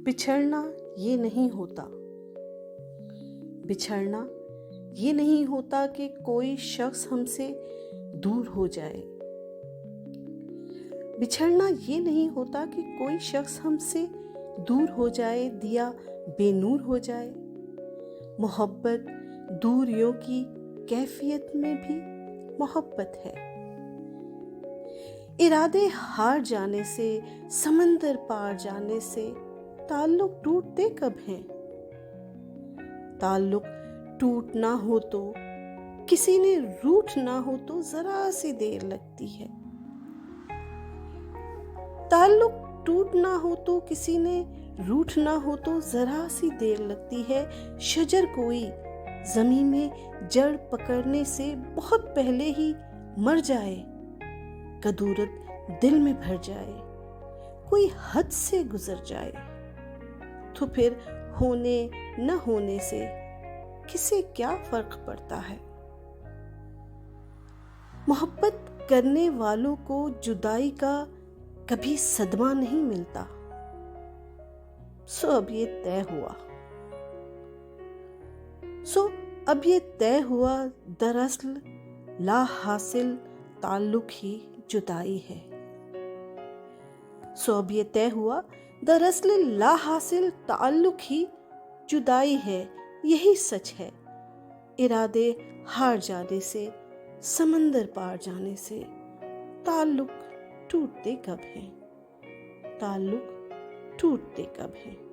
बिछड़ना ये नहीं होता। बिछड़ना ये नहीं होता कि कोई शख्स हमसे दूर हो जाए। बिछड़ना ये नहीं होता कि कोई शख्स हमसे दूर हो जाए, दिया बेनूर हो जाए। मोहब्बत दूरियों की कैफियत में भी मोहब्बत है। इरादे हार जाने से, समंदर पार जाने से ताल्लुक टूटते कब हैं? ताल्लुक टूटना हो तो, किसी ने रूठना हो तो जरा सी देर लगती है। ताल्लुक टूटना हो तो, किसी ने रूठना हो तो जरा सी देर लगती है। शजर कोई जमीन में जड़ पकड़ने से बहुत पहले ही मर जाए, कदूरत दिल में भर जाए, कोई हद से गुजर जाए, तो फिर होने न होने से किसे क्या फर्क पड़ता है। मोहब्बत करने वालों को जुदाई का कभी सदमा नहीं मिलता। सो अब ये तय हुआ दरअसल ला हासिल ताल्लुक ही जुदाई है। सो अब ये तय हुआ दरअसल ला हासिल ताल्लुक ही जुदाई है। यही सच है। इरादे हार जाने से, समंदर पार जाने से ताल्लुक टूटते कब हैं? ताल्लुक टूटते कब हैं?